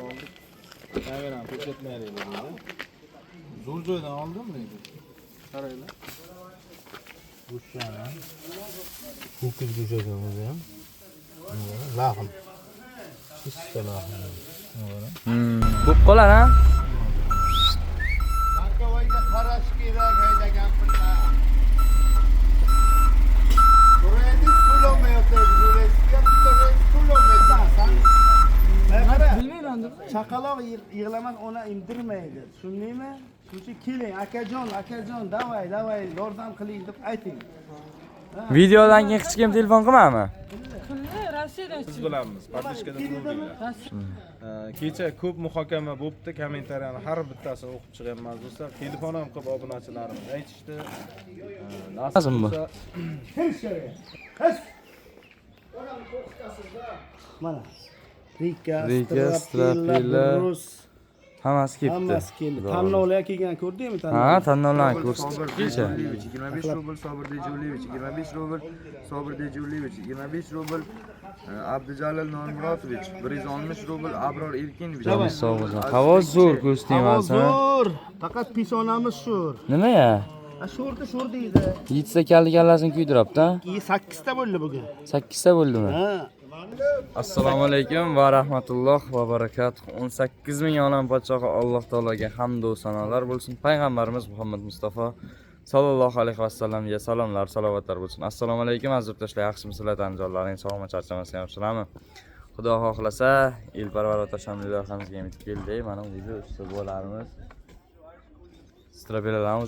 Oldu. Kameram ko'rsatmaylik dedi. Zo'r joydan oldimmi dedi. Qaranglar. Go'shtlar. Ho'kiz go'shagimiz ham. Lahm. Chista lahm. Bo'p qolar ha? Markavoyga qarash kerak haydagan pullar. To'raysiz pulolmayapti, Bilmayman deb. Chaqaloq yig'lamas ona indirmaydi. Tushundingmi? Shuning uchun keling, akajon, davay, yordam qiling deb ayting. Videodan keyin hech kim telefon qilmadimi? Qildi, Rossiyadan Biz bilamiz, podpishkada turibdilar. Kecha ko'p muhokama bo'libdi, kommentariyani har bittasini o'qib chiqyapmiz do'stlar. Telefon ham qilib obunachilarimiz aytishdi. Nasib bu? Mana Rika, Strapila, Rus, hammasi kelibdi. hammasi keldi. Tanlovlar kelgan ko'rdingmi Ha, tanlovlarni ko'rsatib kecha. 25 rubl, Sobir Dejulevich 25 rubl, Sobir Dejulevich 25 rubl, Abdujalil Nurmurodovich 160 rubl, Abror Erkinovich. Sog' bo'lsin. Havo zo'r ko'stimasi. Zo'r. Faqat peshonamiz sho'r. Nima ya? Sho'r deydi. Yitsa kallasini kuydiribdi. 8 ta bo'ldi bugun. 8 ta bo'ldimi? Ha. Assalomu alaykum va rahmatulloh va barakatuh. 18 ming olam podshohi Alloh taologa hamd va sanolar bo'lsin. Payg'ambarimiz Muhammad Mustafa sallallohu alayhi vasallamga salomlar, salovatlar bo'lsin. Assalomu alaykum aziz yurtdoshlar, yaxshimisizlar, tanjonlaring sog'mi, charchamasdan yaxshilami? Xudo xohlasa, elparvar ota shamlilarhamizga yetib keldik. Mana bu ustida bo'larimiz. Strabelarni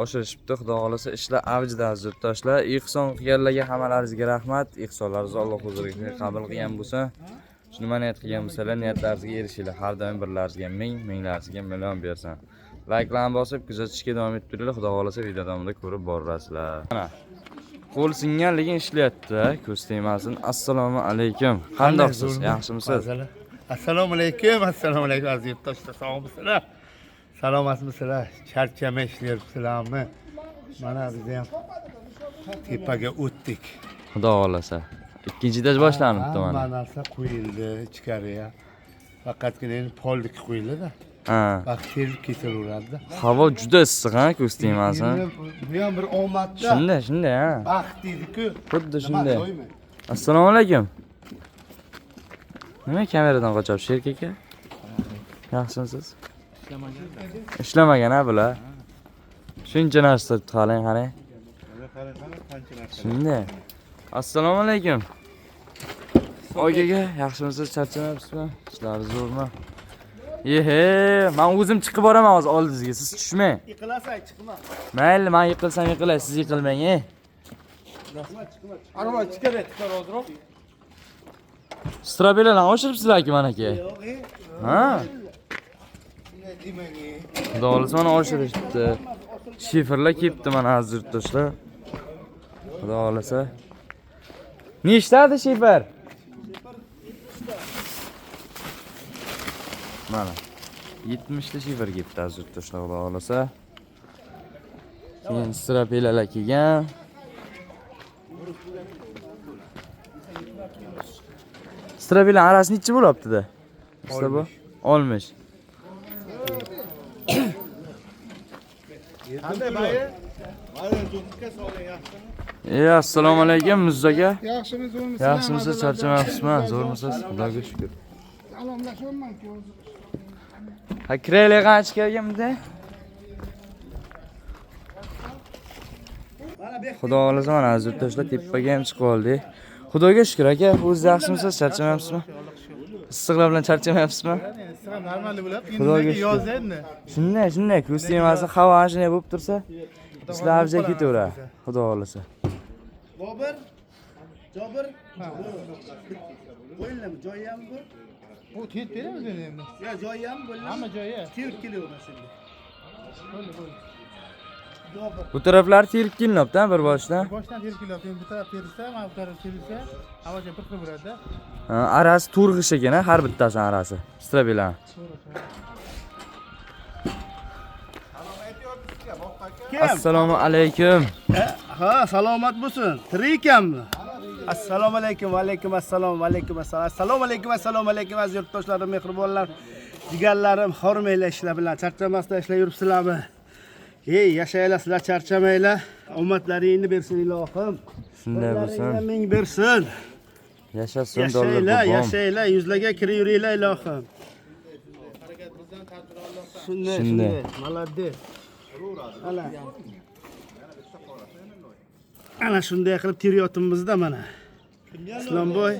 oshirishibdi. Xudo xolasa ishlar avjida aziz yurtdoshlar. Ihson qilganlarga hammalaringizga rahmat. Ihsonlaringizni Alloh huzuriga qabul qilgan bo'lsa, shuni niyat qilgan bo'lsalar, niyatlaringizga erishinglar. Har doim birlaringizga ming, minglaringizga million bersin. Like'larni bosib, kuzatishga davom etib turinglar. Xudo xolasa video davomida ko'rib borasizlar. Mana qo'l singan lekin ishlayapti. Ko'z tegmasin. Assalomu alaykum. Qandoqsiz? Yaxshimisiz? Assalomu alaykum aziz yurtdoshlar, sog'misizlar? Salomatmisizlar? Charchamay ishlayapsizlarmi? Mana biz ham tepaga o'tdik. Xudo xolasa. Ikkinchi etaj boshlanibdi mana. Hamma narsa qo'yildi ichkariga. Faqatgina endi pollik qo'yildi-da. Ha. Vaqt kelib ketaveradi. Havo juda issiq ha, ko'z tegmasin. Bu ham bir omadda. Shunday ha. Baxt deydi-ku. Xuddi shunday. Assalomu alaykum. Nima kameradan qochyapsiz Sherik aka? Yaxshimisiz? Ishlamagan ha bular. Shuncha narsa qarang. Shunday. Assalomu alaykum. Oygaga, yaxshimisiz? Charchamayapsizmi? Ishlaringiz zo'rmi? Yehe, men o'zim chiqib boraman hozir oldingizga. Siz tushmang. Yiqilasay, chiqma. Mayli, men yiqilsam yiqilay, siz yiqilmang, Araba ichkariga chiqar hozirroq. Strabelarni oshiribsizlar-ku mana aka. Ha? Xudo xolasa mana oshirishibdi. Shiferlar kelibdi mana aziz yurtdoshlar. Xudo xolasa. Nechtadi shifer? Mana 70 ta shifer kelibdi aziz yurtdoshlar, xudo xolasa. Keyin strabelarlar kelgan. Strabelar arasi necha bo'lyapti-da? Sizda bu 60. Qanday bayi? Mana jo'qqa soling yaxshimi? Assalomu alaykum Muzzaga. Yaxshimi, zo'rmisiz? Yaxshimisiz, charchamayapsizmi? Zo'rmisiz? Xudoga shukr. Salomlashyapman-ku. Ha, kiraylik qancha kelganmida? Xudo xolasa mana aziz yurtdoshlar tepaga ham chiqib oldik. Xudoga shukr aka, o'zingiz yaxshimisiz? Charchamayapsizmi? Issiqlar bilan charchamayapsizmi? Issiq normal bo'lib, Xudoga yoz shukr. endi. Shunday, ko'z tegmasi, havo shunday bo'lib tursa, ishlar avjiga ketaveradi. Xudo xolasa. Jobir. Bo'yinlami, joyi ham bu? Bu tet beramiz endi. Ya joyi ham bo'yinlami? Hamma joyi. Terib kelaversin. Bu taraflar terib kelinyapti bir boshdan. Boshdan terib kelyapti. Bu taraf tersa, mana bu taraf tersa, havoga bir qilib beradi. Arasi to'rg'ish ekan, har bittasining arasi. Strabelar. Assalomu alaykum. Ha, salomat bo'lsin. Tirik ekanmi? Assalomu alaykum, va alaykum assalom, va alaykum assalom. Assalomu alaykum, assalomu alaykum aziz yurtdoshlarim, mehribonlar, jigarlarim, hormanglar ishlar bilan charchamasdan ishlab yuribsizlarmi? Ey, yashaylar, sizlar charchamanglar. Omadlaringni bersin ilohim. Shunday bo'lsin. Ming bersin. Yashasin dollar Yashaylar, bobom. yashaylar, yuzlarga kirib yuringlar ilohim. Shunday. Malades. Ana shunday qilib teryaptimizda mana. Islomboy.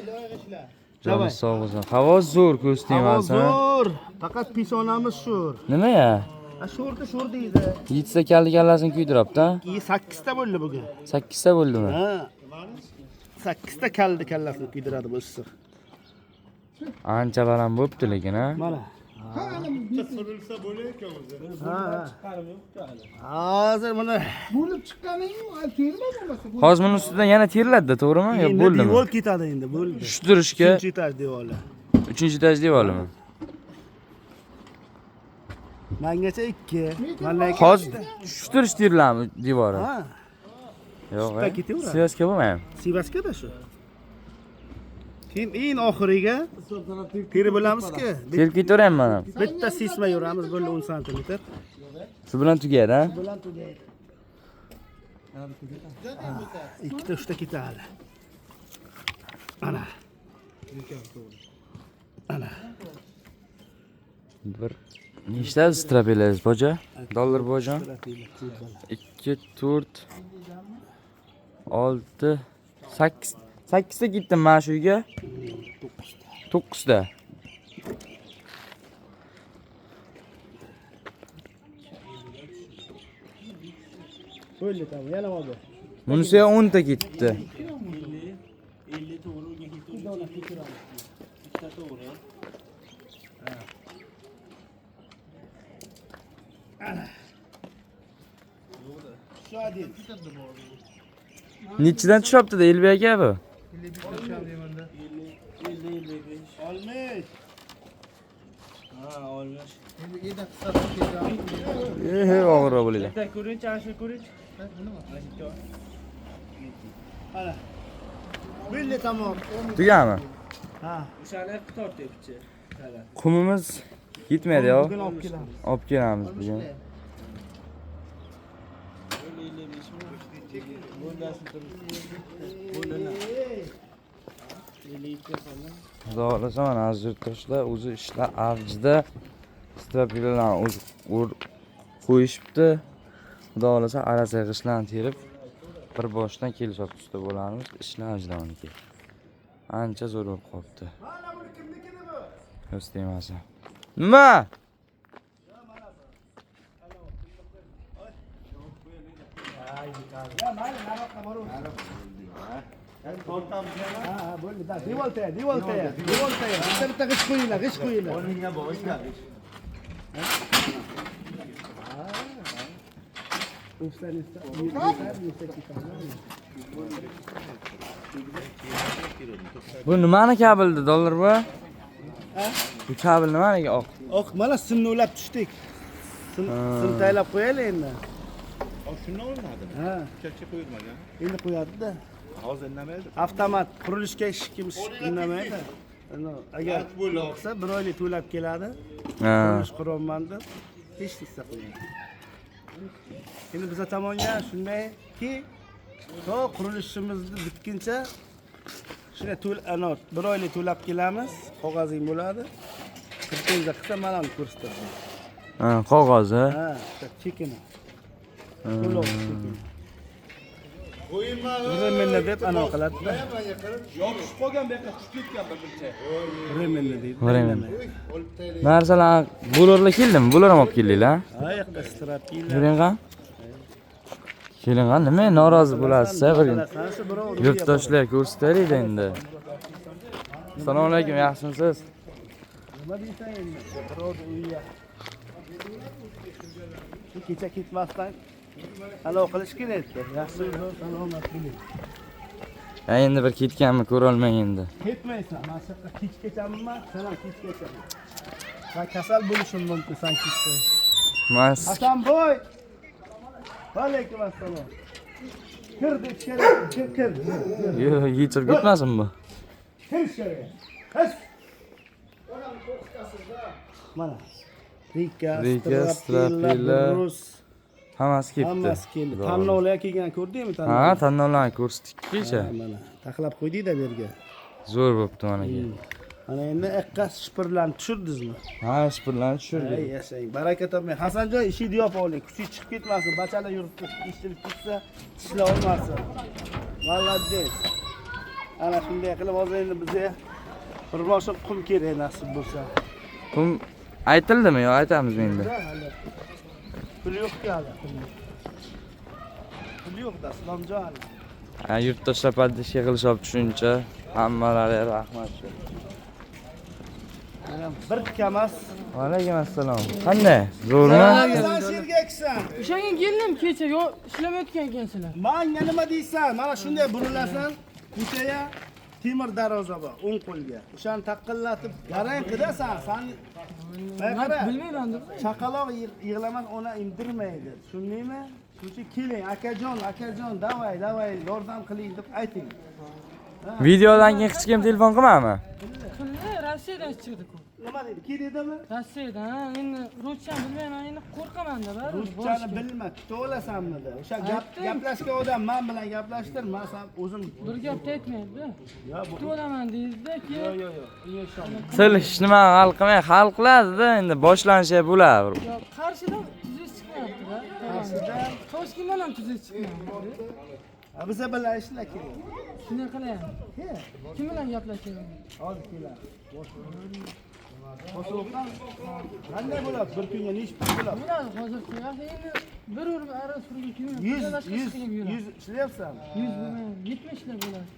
Joningiz sog' bo'lsin. Havo zo'r ko'z tegmasin. Zo'r. Faqat peshonamiz sho'r. Nima ya? Sho'r deydi. 7 ta kalli kallasini kuydiribdi. 8 ta bo'ldi bugun. 8 ta bo'ldimi? Ha. 8 ta kallasini kuydiradi bu issiq. Ancha baland bo'pti lekin ha. Mana. Qirilsa bo'lar-ekan o'zi. Hozir mana Bo'lib chiqqaning-ku, terma bo'lmasa. Hozir buni ustidan yana teriladida, to'g'rimi? Yo, bo'ldimi? devor ketadi endi, bo'ldi. Tushtirishga 3-etaj devorlar. 3-etaj devorimi? Mengacha 2. Mana Hozir tushtirish teriladimi devori? Ha. Yo'q. Usta ketaveradi. Siyoska bo'lmaymi? Sivaskada shu. Keyin eng oxiriga terib olamiz-ku. Terib ketaverayman ham. Bitta sisma yuramiz, bo'ldi 10 sm. Shu bilan tugaydi, ha? Bilan tugaydi. Ikkita uchta ketadi. Ana. Bir nechta strapelangiz boja? Dollar boja? 2 4 6 8 8 ta ketdim mana shu uyga. 9 ta. Bo'ldi, tamam. Yana oldi. Bunisiga 10 ta ketdi. Nechidan tushyapti-da Elbek aka bu? Olmish. Og'ir bo'ladi. Ana. Bo'ldi, tamam. Tugami? Ha. Qumimiz yetmaydi-yo. Bugun olib kelamiz. Olib kelamiz bugun. Xudo xohlasa mana aziz yurtdoshlar, o'zi ishlar avjida strapilalarni o'zi qo'yishibdi. Xudo xohlasa arasa g'ishtlarni terib bir boshdan kelishib bo'lamiz. Ishlar avjidoniki. Ancha zo'r bo'lib qolibdi. Ko'z tegmasa. Nima? Ha, bo'ldi. Devolta. Bitta g'ish qo'yinglar. O'rningga bo'shlar. Bu nimani kabildi dollar bu? Bu kabil nimaniga oq? Oq, mana simni ulab tushdik. Sim taylab qo'yaylik endi. Shundan o'rnadimi? Ha, Kecha qo'yilmagan. endi qo'yadi-da. Hozir indamaydi. Avtomat qurilishga kim indamaydi. Agar bo'lsa 1 oylik to'lab keladi. Qurilish qurolman deb hech narsa qilmaydi. Endi biz tomonga shundayki, to qurilishimizni bitguncha shuna anot 1 oylik to'lab kelamiz, qog'ozing bo'ladi. Kirtangda qilsa mana uni ko'rsatadi. Ha, qog'ozi. Ha, chekini. To'lov chekini. Remenni deb ana qiladi-da. Yopishib qolgan bu yoqqa tushib ketgan birmuncha. Remenni deydi. Remen. Narsalar bo'lorlar keldimi? Bo'lor ham olib keldinglar? Ha, yoqqa strap kiyiladi. Yuringqa. Keling, nima norozi bo'lasiz, bir yurtdoshlar ko'rsataylik endi. Assalomu alaykum, yaxshimisiz? Nima deysan endi? Birovni uyiga. Kecha ketmasdan alo qilish kerak-ku. Yaxshi salomat bo'ling. Ya endi bir ketganmi ko'ra olmang endi. Ketmaysan. Mana shu yoqqa kechgachaman, sen ham kechgachaman. Va kasal bo'lishim mumkin sen kechda. Mas Hasanboy. Va alaykum assalom. Kir deb kir. Yo'q, yechib ketmasin bu. Kir ichkariga. His. Mana. Rika, Strapilla, Brus. Hammasi kelibdi. Hammasi keldi. Tanlovlar kelgan ko'rdingmi Ha, tanlovlar? tanlovlarni ko'rsatdik kecha. Mana taxlab qo'ydingda bu yerga. Zo'r bo'pti mana ke. Mana endi eqqas shipirlarni tushirdingizmi? Ha, shipirlarni Ey tushirdik. yashang. Baraka topmang. Hasanjon ishingni yop oling. Kuchi chiqib ketmasin. Bachalar yuribdi. Ishtirib ketsa, tishla olmasin. Молодец. Ana shunday qilib hozir endi bizga bir boshqa qum kerak nasib bo'lsa. Qum aytildimi yo aytamizmi endi? Pul yo'q-ku hali. Pul yo'q-da, Islomjon. Ha, yurtdoshlar padishga qilishib tushuncha hammalariga rahmat. Bir kamas. Va alaykum assalom. Qanday? Zo'rmi? Sen shergaksan. O'shanga keldim kecha, yo ishlamayotgan ekansizlar. Menga nima deysan? Mana shunday burilasan, ko'chaya temir darvoza bor, o'ng qo'lga. O'shani taqillatib, garang qidasan, sen. Qara. Bilmayman deb. Chaqaloq yig'lamas, ona indirmaydi. Tushundingmi? Shuning keling, akajon, davay, yordam qiling deb ayting. Videodan keyin hech kim telefon qilmadimi? Qildi, Rossiyadan chiqdi-ku. Nima dedi? Kedidimi? Rossiyadan, endi ruschani bilmayman, endi qo'rqaman-da, bari. Ruschani bilma, kutaolasanmi-da. O'sha gaplashgan odam men bilan gaplashtir, men ham o'zim Bir gapni aytmaydi. Yo, bu Kutaolaman deydi-da, keyin yo'q. Unga ishonma. Sil hech nima hal qilmay, hal qiladi-da, endi boshlanishi bo'ladi. yo Qarshidan tuzish chiqmayapti-da. Qarshidan? Toshkentdan ham tuzish chiqmayapti. Biza bilan ishla kerak. Shunday qilyapti. Kim bilan gaplashyapti? Hozir keladi. Boshqa qanday bo'ladi? Bir kunga necha pul bo'ladi? Biladi hozir yaxshi endi bir urib ara surga kim? 100 ishlayapsan. 100 bo'lmaydi, 70 lar bo'ladi.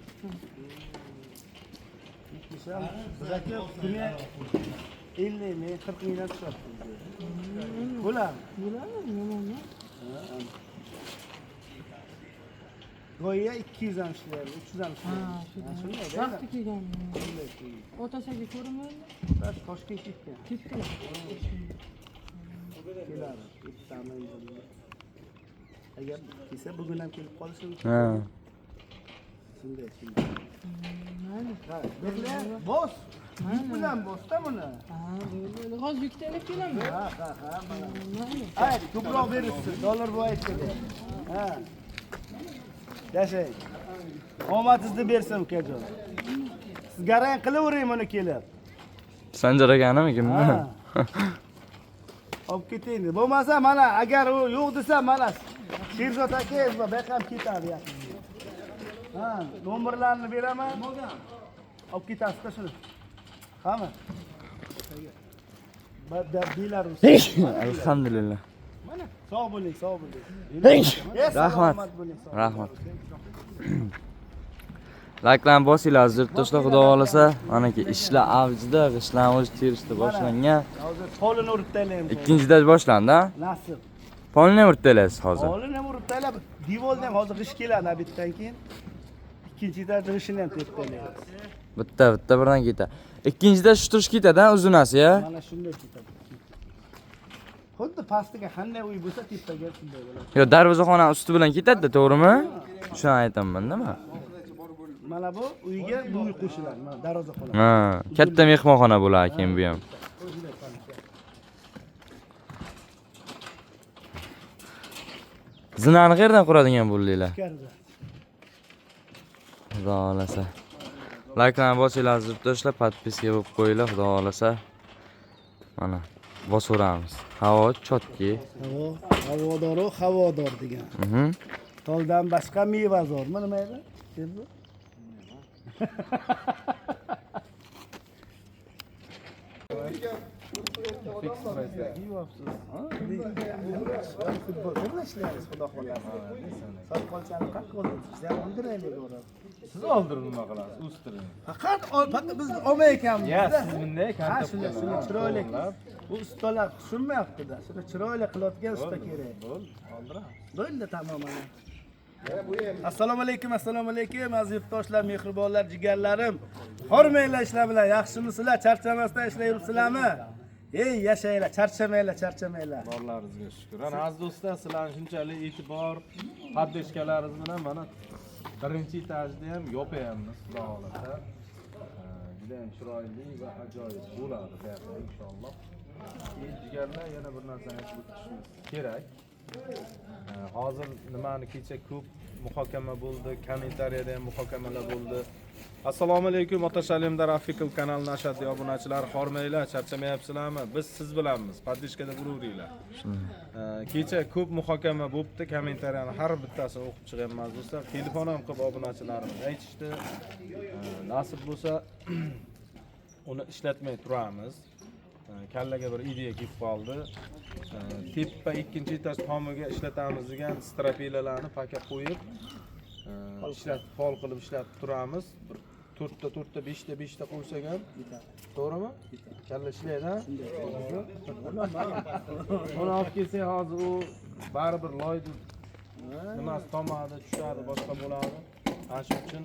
Bizga kunga 50 ming, 40 mingdan tushadi. Bo'ladi. Bo'ladi, yomonmi? Go'yo 200 dan ishlaydi, 300 dan ishlaydi. Ha, shunday. Vaqti kelgan. Otashaga ko'rinmaydi. Tash Toshkentga ketgan. Ketdilar. Keladi. Agar kelsa bugun ham kelib qolishi mumkin. Ha. Shunday. Mayli. Ha, bos. Yuk bilan bosda buni. Ha, bo'ldi. Hozir yukda olib kelamiz. Ha. Mayli. Haydi, ko'proq beribsiz. Dollar bu aytdi. Ha. Yashang. Omadingizni bersin ukajon. Siz garang qilavering buni kelib. Sanjar akanimi kimni? Ha. Olib keting. Bo'lmasa mana agar u yo'q desa mana Sherzod akangiz bu yoqqa ham ketadi yaqinda. Ha, nomerlarni beraman. Olib ketasizda shuni. Hamma. Belarus. Alhamdulillah. Sog' bo'ling. Rahmat. Rahmat. Like'larni bosinglar, yurtdoshlar xudo xolasa, manaki ishlar avjida, qishlarni o'zi terishda boshlangan. Hozir polini urib taylaymiz. Ikkinchida boshlandi-a? Nasib. Polni urib taylaysiz hozir. Polini ham urib taylab, divoldan ham hozir g'ish keladi bitdan keyin. Ikkinchida g'ishini ham tep taylaymiz. Bitta birdan ketadi. Ikkinchida shu turish ketadi-a, uzunasi-ya. Mana shunday ketadi. Xuddi pastiga qanday uy bo'lsa tepaga shunday bo'ladi. Yo, darvozaxona usti bilan ketadi-da, to'g'rimi? Shuni aytaman-da men. Mana bu uyga bu uy qo'shiladi. Mana darvozaxona. Ha, katta mehmonxona bo'lar ekan bu ham. Zinani qayerdan quradigan bo'ldinglar? Ichkarida. Xudo xolasa. Like'larni bosinglar, yurtdoshlar, podpiska bo'lib qo'yinglar, xudo xolasa. Mana bosaveramiz. Havo chotki. Havodor degan. Toldan boshqa meva zo'rmi, nima edi? Keldi. Siz oldirin nima qilasiz? O'stiring. Faqat biz olmay ekanmiz. Siz bunday Ha, shuni chiroyli. Bu ustalar tushunmayapti-da. Shuni chiroyli qiladigan usta kerak. Bo'ldi tamoman. Assalomu alaykum, aziz yurtdoshlar, mehribonlar, jigarlarim. Hormanglar ishlar bilan, yaxshimisizlar? Charchamasdan ishlayapsizlarmi? Ey yashanglar, charchamanglar. Borlaringizga shukr. Ana aziz do'stlar, sizlarning shunchalik e'tibor, podдержкаларingiz bilan mana birinchi etajda ham yopayapmiz, xudo xolasa. Juda ham chiroyli va ajoyib bo'ladi bu yerda inshaalloh. Jigarlar yana bir narsani aytib o'tishimiz kerak. Hozir nimani kecha ko'p muhokama bo'ldi, kommentariyada ham muhokamalar bo'ldi. Assalomu alaykum, Otashalimda Rafiqul kanalining ashaddiy obunachilari, xormanglar, charchamayapsizlarmi? Biz siz bilanmiz, podдержкада bo'laveringlar. Kecha ko'p muhokama bo'libdi, kommentariyani har bittasini o'qib chiqyapmiz do'stlar. Telefon ham qilib obunachilarimiz aytishdi. Nasib bo'lsa uni ishlatmay turamiz. Kallaga bir ideya kelib qoldi. Tepa ikkinchi etaj tomiga ishlatamiz degan strapilalarni paka qo'yib, ishlatib fol qilib ishlatib turamiz. 4ta 5ta qo'ysak ham to'g'rimi? Kalla ishlaydi-a? Uni olib kelsak hozir u baribir loydi. Nimasi tomadi, tushadi, boshqa bo'ladi. Ana shuning uchun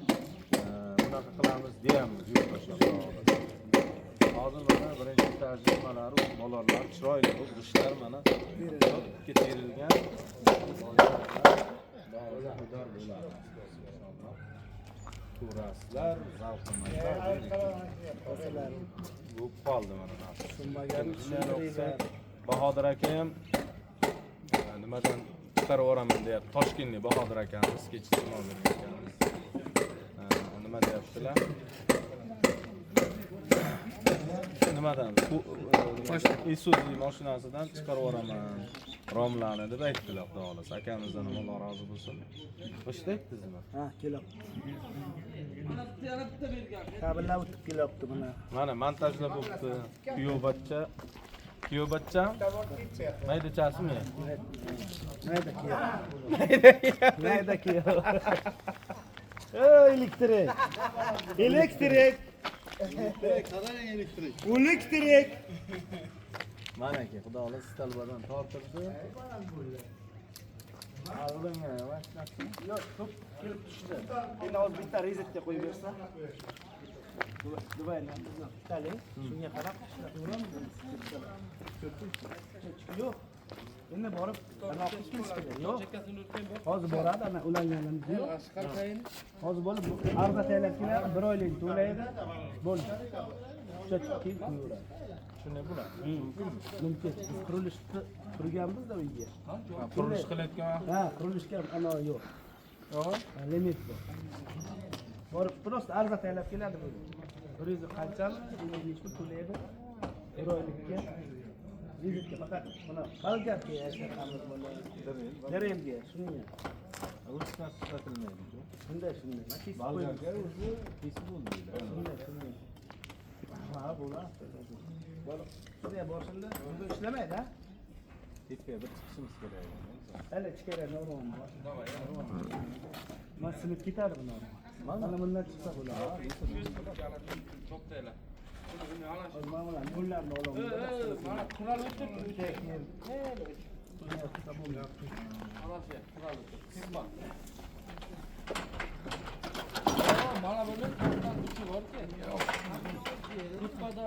bunaqa qilamiz deyamiz, yo'ldoshlar. Hozir mana birinchi etaj nimalari, bolalar chiroyli bo'lib, g'ishtlar mana terilgan. Turaslar, zavqlanmalar bo'lib qoldi mana. Bahodir aka ham nimadan chiqarib yuboraman deyapti. Toshkentlik Bahodir akamiz kecha sinov berganmiz. Nima deyaptilar? Nimadan? Isuzu mashinasidan chiqarib yuboraman romlarni deb aytdilar, xudo xolasa. Akamizdan Alloh rozi bo'lsin. Qo'shdi aytdingizmi? Ha, kelyapti. Kabellar o'tib kelyapti mana. Mana montajlab bo'libdi. Kuyovbachcha. Maydachasimi? Mayda kiyov. Elektrik. Elektrik. Mana aka, xudo xolasa stalbadan tortildi. Yo'q, ko'p kelib tushdi. Endi hozir bitta rezetga qo'yib bersa. Dubaydan bittali, shunga qarab ishlataveramiz. Yo'q. Endi borib aloqaga kelish kerak. Yo'q. Hozir boradi, ana ulanganimiz yo'q. Hozir bo'lib arza taylab keladi, 1 oylik to'laydi. Bo'ldi. Shuncha kelib qo'yaveradi. Shunday bo'ladi. Mumkin. Qurilishni qurganmiz-da uyga. Qurilish qilayotgan. Ha, qurilishga ana yo'q. Limit bor. Borib просто arza taylab keladi bu. 100 qanchami? 100 pul to'laydi. 1 oylikka. Vizitga faqat buni qalgarga yashiramiz bo'ladi. Daremga, shunga. Uluslar ishlatilmaydi. Shunday. Balgarga o'zi pis bo'ldi. Shunday. Ha, bo'ladi. Shunday boshында bunda ishlamaydi-a? Tepaga bir chiqishimiz kerak. Hali ichkari normal. Mana sinib ketadi buni. Mana bundan chiqsa bo'ladi. To'xtaylar. Mana pullarni olamiz. Mana qurol o'tib keyin. Mana buni qanday uchi bor-ku. Rutbada.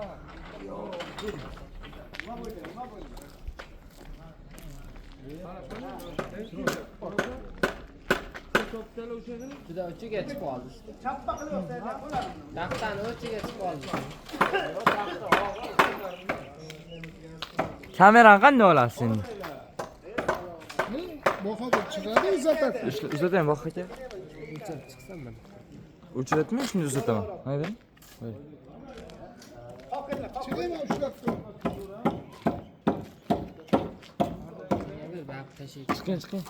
Juda uchiga chiqib qoldi. Chappa qilib o'tsa bo'ladi. Taxtani uchiga chiqib qoldi. Kamerani qanday olasiz endi? Boqadi chiqadi uzatadi. Uzataymi boq aka? O'chiratmay shuni uzataman. Mayli. Chiqaymi ushlab tur. Chiqing.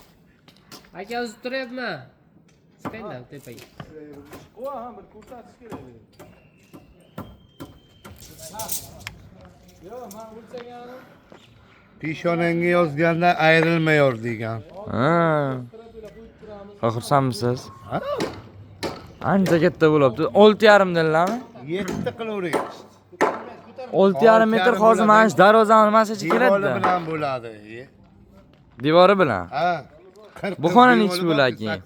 Aka o'zib turyapman. Chiqinglar tepaga. O ham bir ko'rsatish kerak. Yo'q, men o'lchagan. Peshonangga yozganda ayrilmayor degan. Ha. Xursandmisiz? Ancha katta bo'libdi. 6,5 dillarmi? 7 qilaveramiz. 6,5 metr hozir mana shu darvozani mana shu Devori kerak-da. bilan bo'ladi. Devori bilan. Ha. Bu xona nechi bo'ladi keyin?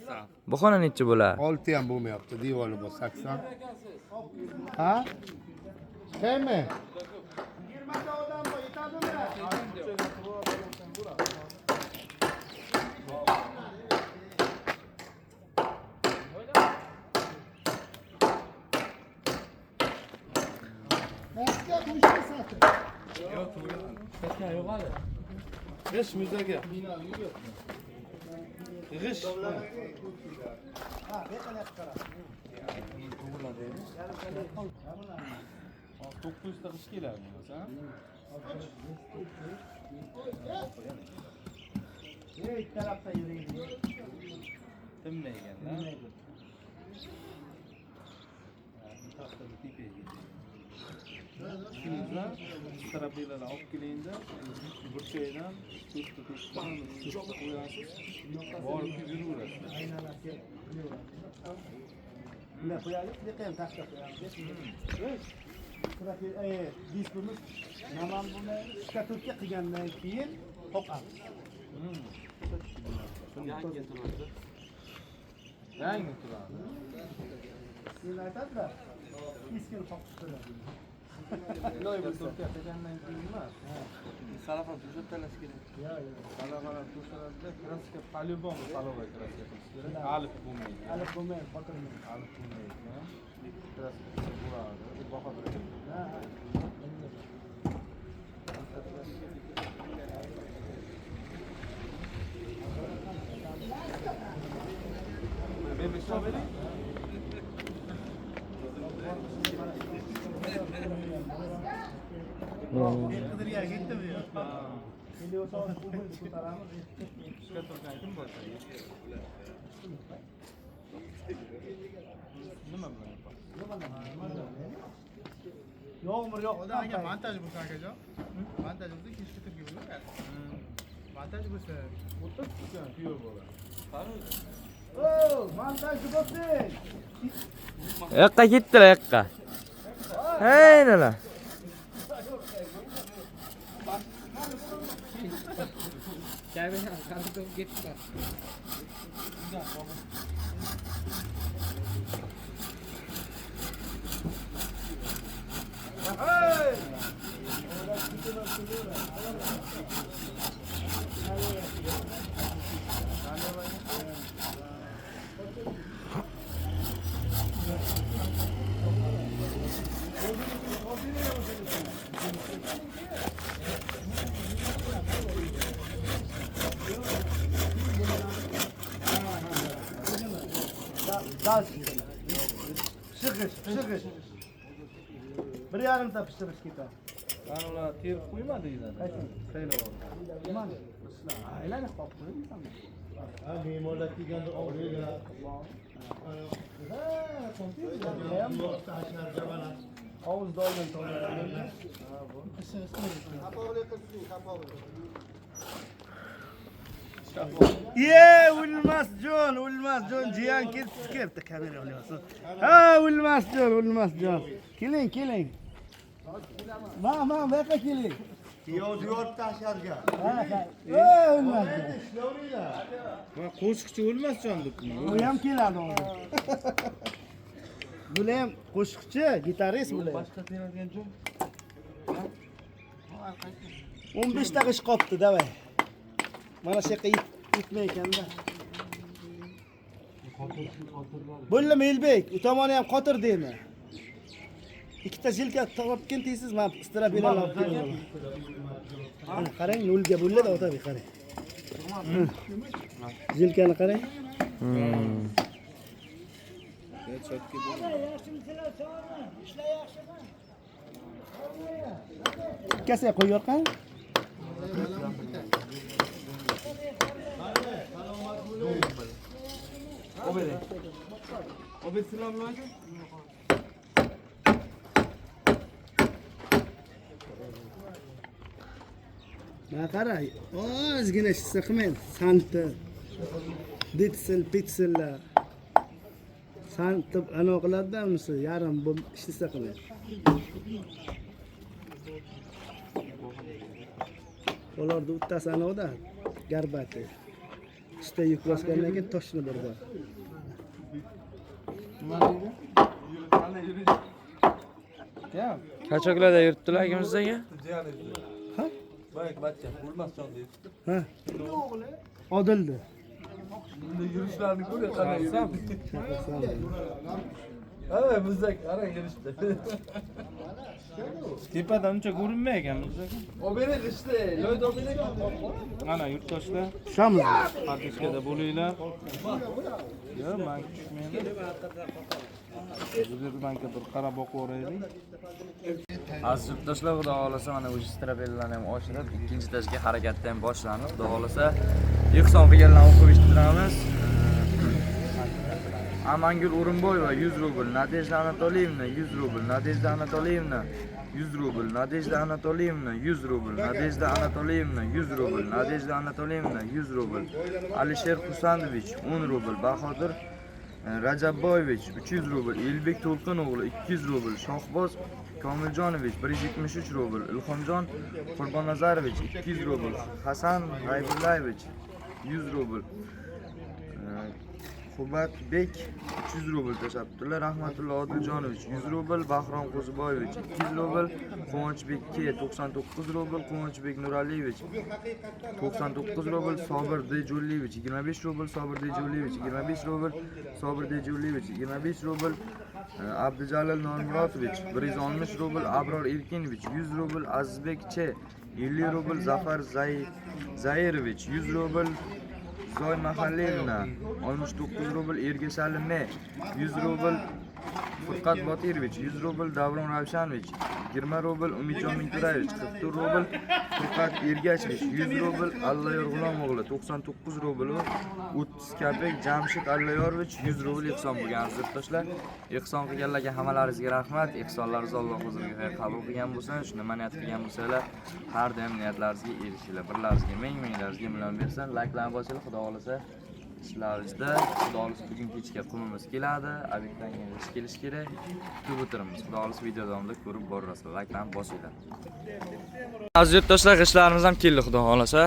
Bu xona nechi bo'ladi? 6 ham bo'lmayapti, devori bor 80. Ha? Qaymi? 20 ta odam bor, Başka bu işi satın. G'ish muzaga. G'ish. To'qqizta g'ish keladi bo'lsa. Ikki tarafda yuraydi. Tinmayganda. Ikkinizdan strabelarni olib kelingda, burchakdan to'rtta qo'yasiz. Borib yuraverasiz. Bunday qo'yaylik, bunday ham taxta qo'yamiz. Diskimiz naman buni shkatulka qilgandan keyin qoqamiz. Yangi turadi. Sen aytadilar, diskini qoqib qo'yadi. Iloy bo'lsa qilgandan keyin emas. Salafan to'shab talash kerak. Salafan to'shaladi, kraska по-любому половой краска qilish kerak. Alif bo'lmaydi. Alif bo'lmaydi, qotirmaydi. Alif bo'lmaydi. Kraska bo'ladi. Baho beradi. Bebe strawberry? Qidirga ketdimi yo? Endi o'sha ko'taramiz. Nima bilan yapasiz? Yomg'ir yo'q. Aka montaj bo'lsa akajon. Montaj bo'lsa kechga turga bo'laveradi. Montaj bo'lsa O'tib turgan kuyov bo'ladi. Oh, montajni bo'lsin. Yoqqa ketdilar, yoqqa. Hey, nima? Dal. Pishirish. 1,5 ta pishirish ketadi. Mana ular terib qo'ymadi deyiladi. Saylab oldi. Nimani? Aylanib qolib qo'yibsanmi? Me'morlar kelganda ovlaydilar. Hovuzda olgan to'g'ri. O'lmas jon, jiyan ketdi kamera olyapsiz. Ha, o'lmas jon. Keling. Men bu yoqqa keling. Piyozni yorib tashlarga. O'lmas. Va qo'shiqchi o'lmasjon debmi? U ham keladi hozir. Bular ham qo'shiqchi, gitarist bular. Boshqa teradigan joy. 15 ta g'ish qopti, davay. Mana shu yoqqa yetmay ekanda. Bo'ldi Melbek, u tomoni ham qotir deymi? Ikkita zilka topgan deysiz, men istirabelalar olib kelaman. Qarang, nolga bo'ladi, otabi qarang. Zilkani qarang. Ikkasiga qo'yib qani? Obed salomlaydi. Mana qara, ozgina ishsa qilmaydi. Santi, pitsillar. Santi ana qiladi-da, unisi yarim bu ishsa qilmaydi. Ularda uttasi anoda, garbati. İşte yük bosgandan keyin toshni burdi. Nima deydi? Qachonlarda yuribdilar akamiz aka? Ha? Boyagi bachcha O'lmasjon deydi. Ha. Odildi. Bunda yurishlarini ko'ring qanday yurishdi. Ha, bizdek qarang yurishdi. Tepadan uncha ko'rinmay ekan bizdek. Obere ishdi, loyda obere. Mana yurtdoshlar, Tushamiz. Parkeskada bo'linglar. Yo, men tushmayman. Bizlarga bir qarab boqib o'raylik. Aziz yurtdoshlar, xudo xolasa mana o'sha strabellalarni ham ochilib, ikkinchi etajga harakatda ham boshlanib, xudo xolasa Ehson qilganlarni o'qib eshittiramiz. Amangul O'rinboyeva 100 rubl, Nadejda Anatolievna 100 rubl, Nadejda Anatolievna 100 rubl, Nadejda Anatolievna 100 rubl, Nadejda Anatolievna 100 rubl, Nadejda Anatolievna 100 rubl, Alisher Husanovich 10 rubl, Bahodir Rajabboyevich 300 rubl, Elbek To'lqinoğlu 200 rubl, Shohboz Komiljonovich 173 rubl, Ilhomjon Qurbonnazarovich 200 rubl, Hasan G'aybullayevich 100 rubl, Xubatbek 300 rubl tashabbuslar, Rahmatullo Odiljonovich 100 rubl, Bahrom Qo'ziboyevich 200 rubl, Quvonchbek K 99 rubl, Quvonchbek Nuraliyevich 99 rubl, Sobir Dejuliyevich 25 rubl, Sobir Dejuliyevich 25 rubl, Sobir Dejuliyevich 25 rubl, Abdujalil Nurmurodovich 160 rubl, Abror Erkinovich 100 rubl, Azizbek Ch 50 rubl, Zafar Zairovich 100 rubl, Zoy Mahallevna 69 rubl, Ergashalim 100 rubl, Furqat Botirovich 100 rubl, Davron Ravshanovich 20 rubl, Umidjon Mingturayevich 44 rubl, Furqat Ergashevich 100 rubl, Allayor G'ulomoğlu 99 rubl, 30 kapek Jamshid Allayorovich 100 rubl ehson bo'lgan yurtdoshlar. Ehson qilganlarga hammalaringizga rahmat. Ehsonlaringiz Alloh huzuriga qabul qilgan bo'lsin. Shuni niyat qilgan bo'lsanglar, har doim niyatlaringizga erishinglar. Birlaringizga ming-minglaringizga million bersin. Layklarni bosinglar, Xudo xolasa. ishlarimizda Xudo xolasa bugun kechga qumimiz keladi, obyektdan kelish kerak. Kutib o'tiramiz. Xudo xolasa video davomida ko'rib borasizlar. Layklarni bosinglar. Aziz yurtdoshlar, ishlarimiz ham keldi, Xudo xolasa.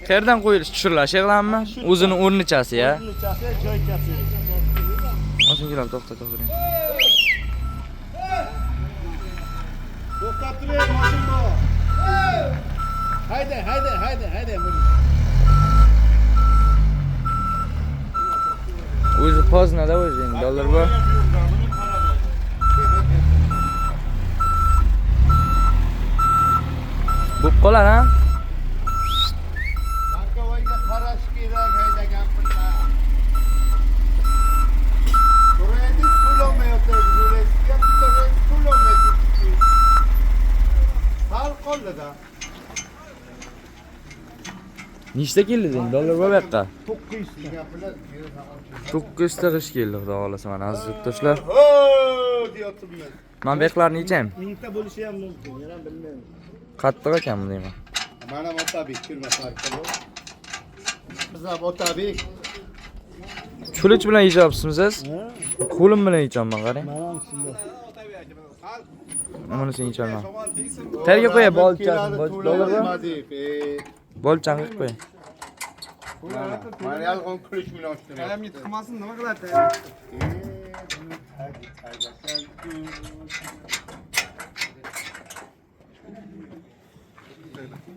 Qayerdan qo'yilish tushirlash yig'lanmi? O'zini o'rnichasi ya. O'rnichasi, joychasi. Mashinalar to'xtatib turing. To'xtab turing, mashina. Hayda. O'zi poznada o'zi dollar bor. Bo'p qolar ha? Bankovoyga qarash kerak haydagan pullar. To'raysiz pul olmayapsiz, to'raysiz pul olmayapsiz. Sal qoldi-da. Nechta keldi deng? Dollar bor bu yoqqa. 900 ta. 900 ta qish keldi, Xudo xolasa mana aziz yurtdoshlar. Ho, deyapman. Men bu yoqlarni yechaymi? Mingta bo'lishi ham mumkin, men ham bilmayman. Qattiq ekanmi deyman. Mana Otabek kirmasar. Biz ham Otabek. Chulich bilan yechyapsizmi siz? Qo'lim bilan yechyapman, qarang. Mana ham shunday. Mana sen yechyapman. Terga qo'yay bolchani, dollar bor. Bolchani qilib qo'y. Mana yolg'on kulish bilan ochdim. Ayam yetib qolmasin, nima qiladi?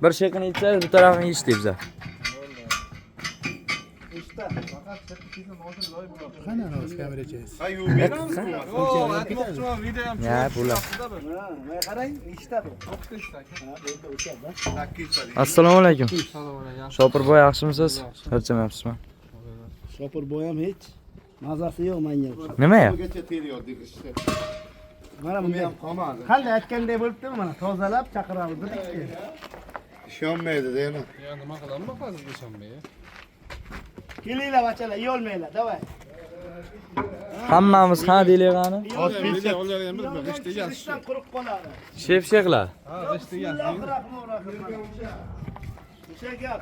Bir shekini yetsa, bu tarafini yech deb biza. Qani o'z kamerachiz. Ayu, video ham Ya, bular. Men qarang, nechta bu? 9 ta. Assalomu alaykum. Salom alaykum. Shopirboy, yaxshimisiz? Charchamayapsizmi? Shopirboy ham hech mazasi yo'q menga. Nima ya? Bugacha teriyotdik ishni. Mana Buni bunday ham qolmadi. qanday aytganday bo'libdi, mana tozalab chaqiramiz dedik. Ishonmaydi-da yana. Ya nima qilamiz hozir ishonmay. Kelinglar bachalar, yeyolmanglar, davay. Hammamiz ha deyligani. Hozir olganimiz bir g'isht degan. Ishdan quruq qoladi. Shef-sheklar. Ha, g'isht degan. O'sha gap.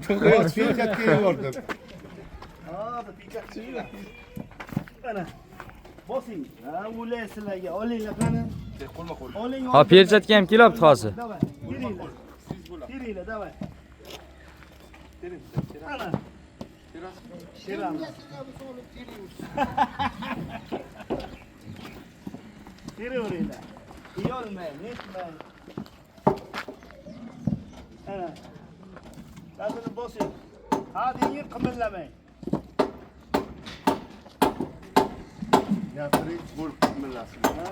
Hozir pinchat teriyotdim. Hozir pinchat chiqdi. Mana. Bosing. Ha, o'laysizlarga, olinglar qani. Qo'lma-qo'l. Oling. Ha, perchatga ham kelyapti hozir. Davay. Kelinglar, davay. Ana. Shiramiz. Teraveringlar. Yeyolmay, netmay. Ana. Gazini bosing. Ha deying, qimillamang. Gapiring bo'l qimirlasin. Ha.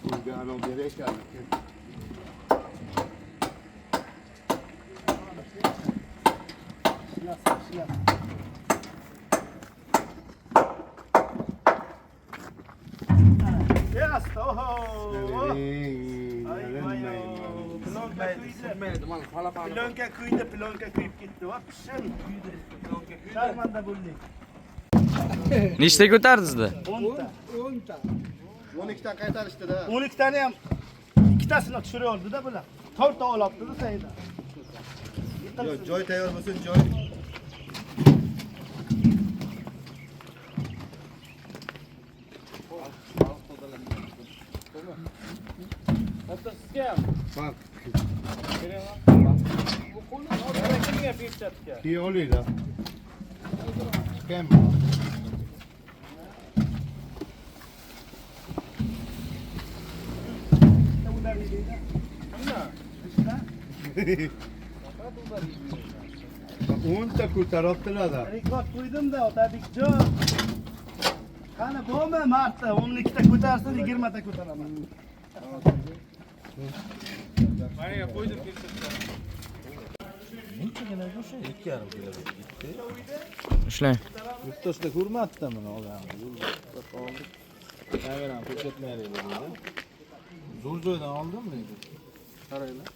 Pulga anov berekan. Ishlas. Yes, oho. Plonka kuydi, plonka kuyib ketdi. Va pishim. Sharmanda bo'ldik. Nechta ko'tardingizda? 10 ta. 12 dan qaytarishdida. 12 tani ham ikkitasini tushirib oldi-da bular. Torta olibdi-da Saida. Yo'q, joy tayyor bo'lsin, joy. Bak. Ki oluyla. Kim? O'nta ko'taribdilar da. Rekord qo'ydim-da, Otabekjon. Qani bo'lma marta 12 ta ko'tarsin, 20 ta ko'taraman. Mana qo'ydim Nechagina o'sha 2,5 kilo gitti. Ishlang. Yurtdoshda ko'rmadida buni olgan. Yo'lda qoldik. Kamerani ko'rsatmaylik dedi. Zo'r joydan oldimmi dedi. Qaranglar.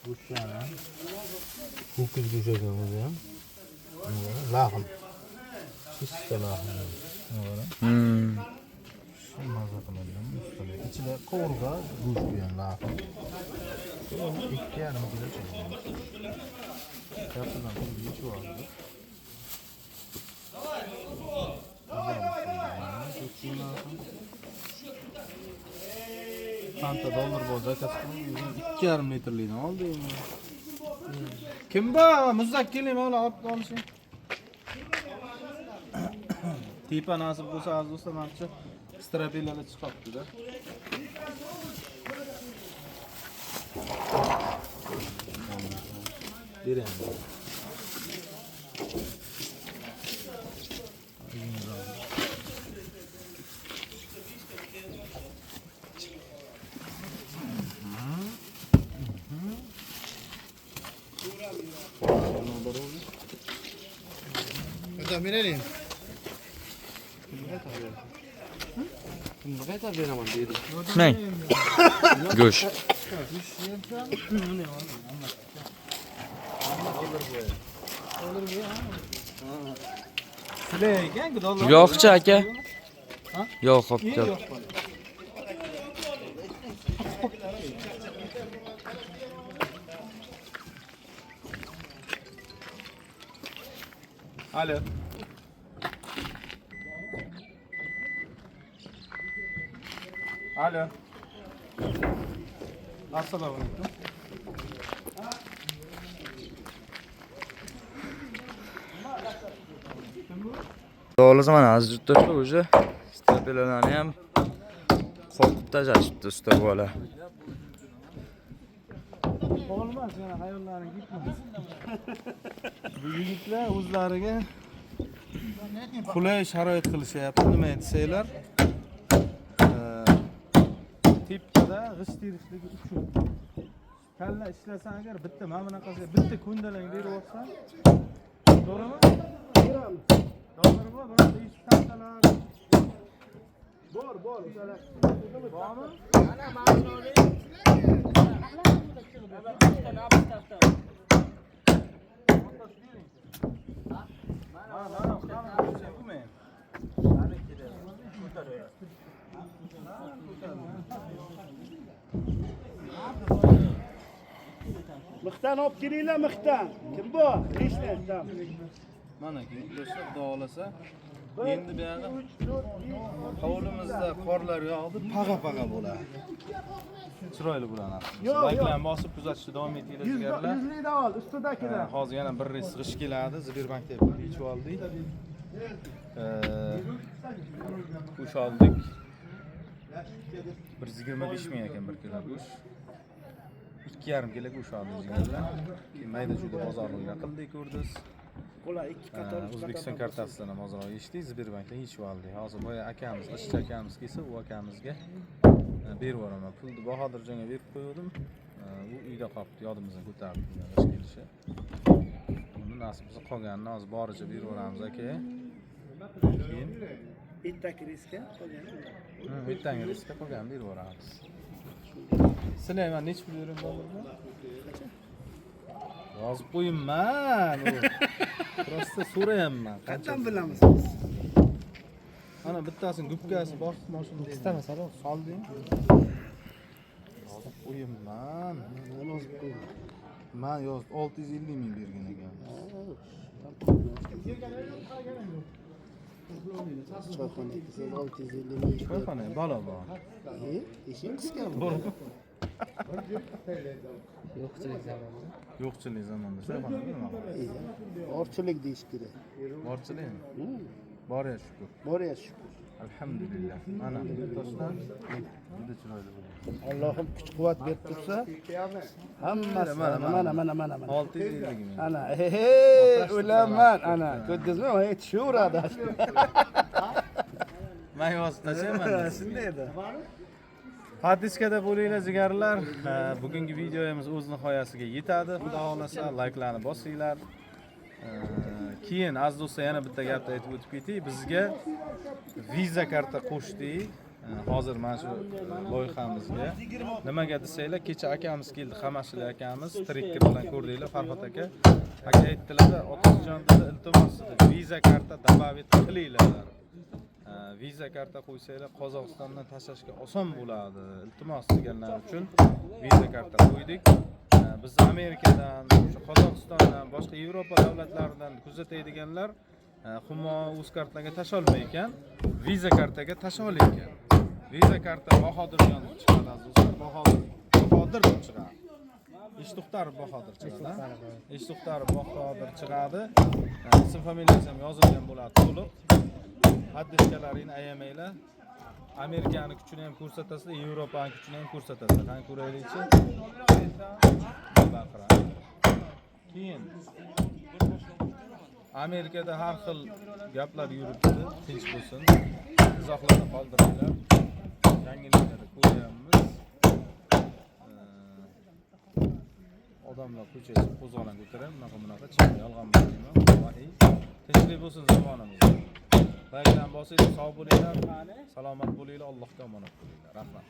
Go'shtlar. Ho'kiz go'shti o'zi ham. Lahm. Chista lahm. Maza qilingan ustida. Ichida qovurg'a, go'sht bilan lahm. 2,5 kilo chiqadi. Kapitan yechib oldi. Qancha dollar bo'lsa, zakaz qilib 2,5 metrlikni oldim. Kim bor? Muzakkilim ola olib olishing. Tepa nasib bo'lsa, aziz do'stlar, menimcha strapilalar chiqibdi-da. Bering. Hadi binelim. Kimga qaytarib beraman deydi. Ishlang. Go'sht. Sizlar ekan, dollar. Yo'qchi aka. Yo'q, xo'p. Alo. Alo. Assalomu alaykum. Doğrusu mana aziz yurtdoshlar o'zi strapilalarni ham qo'rqib tashlashibdi usta bola. Olmaz yana hayollaring gitmas. Bu yigitlar o'zlariga qulay sharoit qilishyapti. Nima desanglar? Tepada g'isht terishligi uchun. Kalla ishlasang agar bitta mana bunaqasiga bitta ko'ndalang berib olsan, to'g'rimi? Beramiz. To'g'rimi? Biroq ish tantalar bor, o'shalar. Bormi? Ana ma'lumot. Mixtan olib kelinglar, mixtan. Kim bor? Nechta? Tam. Mana yurtdoshlar xudo xolasa endi bu yerda hovlimizda qorlar yog'di, paga bo'ladi. Chiroyli bo'ladi. Layklarni bosib kuzatishda davom etinglar. 100 ol, ustidagidan. Hozir yana bir reys g'ish keladi. Sberbankda yechib oldik. Qo'sh oldik. 125 ming ekan 1 kilo go'sht. 2,5 kilo go'sht oldi jigarlar. Keyin mayda chuyda bozorlarga qildik, ko'rdingiz. Ular ikki qator. O'zbekiston kartasidan ham hozir yechdik, Sberbankdan yechib oldik. Hozir boya akamiz, G'ishchi akamiz kelsa, u akamizga berib yuboraman. Pulni Bahodirjonga berib qo'ydim. U uyda qolibdi, yodimizdan ko'tardik g'ish kelishi. Uni nasib bo'lsa qolganini hozir boricha berib yuboramiz aka. Keyin Bittaki riska qolgan. bittanga riska qolganini berib yuboramiz. Sizlar nech pul bering bo'ldi? Yozib qo'yingman. Prosta so'rayapman. Qachon bilamiz biz? Ana bittasini gubkasi bor, mashina deydi. Ikkita masala. Solding. Yozib qo'yingman. Men yozib 650 ming bergan ekan. Choyxona siz 650 ming. Choyxona bola bor. Eshik qisqami? Yo'qchilik zamonida. Yo'qchilik zamonida choyxona nima? Orchilik deyish kerak. Borchilikmi? Bor ya shukur. Bor ya shukur. Alhamdulillah. Ana toshdan juda chiroyli bo'ldi. Allohim kuch-quvvat berib tursa, hammasi mana. 650 ming. Ana, o'laman, ana. Ko'rdingizmi? Voy, tushaveradi. Men yozib tashlayman. Shunday edi. Podpiskada bo'linglar jigarlar. Bugungi videomiz o'z nihoyasiga yetadi. Xudo xolasa layklarni bosinglar. Keyin aziz do'stlar yana bitta gapni aytib o'tib ketay. Bizga Visa karta qo'shdik. Hozir mana shu loyihamizga. Nimaga desanglar, kecha akamiz keldi, Xamashli akamiz, Trekker bilan ko'rdinglar, Farhod aka. Aka aytdilar, Otajon dedi, iltimos Visa karta dabavit qilinglar. Visa karta qo'ysanglar Qozog'istondan tashlashga oson bo'ladi. Iltimos deganlar uchun Visa karta qo'ydik. Biz Amerikadan, Qozog'istondan, boshqa Yevropa davlatlaridan kuzatadiganlar Humo o'z kartaga tasholmay ekan, Visa kartaga tasholar ekan. Visa karta Bahodirjon chiqadi azizlar, Bahodir deb chiqadi. Eshto'xtarov Bahodir chiqadi. Eshto'xtarov Bahodir chiqadi. Ism familiyasi ham yozilgan bo'ladi to'liq. Haddishkalarini ayamanglar. Amerikani kuchini ham ko'rsatasizlar, Yevropani kuchini ham ko'rsatasizlar. Qani ko'raylikchi. Baqira. Keyin Amerikada har xil gaplar yuribdi, tinch bo'lsin. Izohlarni qoldiringlar. Yangiliklarni ko'ryapmiz. Odamlar ko'chaga qo'zg'olon ko'taradi, bunaqa yolg'on bo'lmaydi. Vahiy. Tinchlik bo'lsin zamonimizda. Like'dan bosinglar, sog' bo'linglar, salomat bo'linglar, Allohga omonat bo'linglar. Rahmat.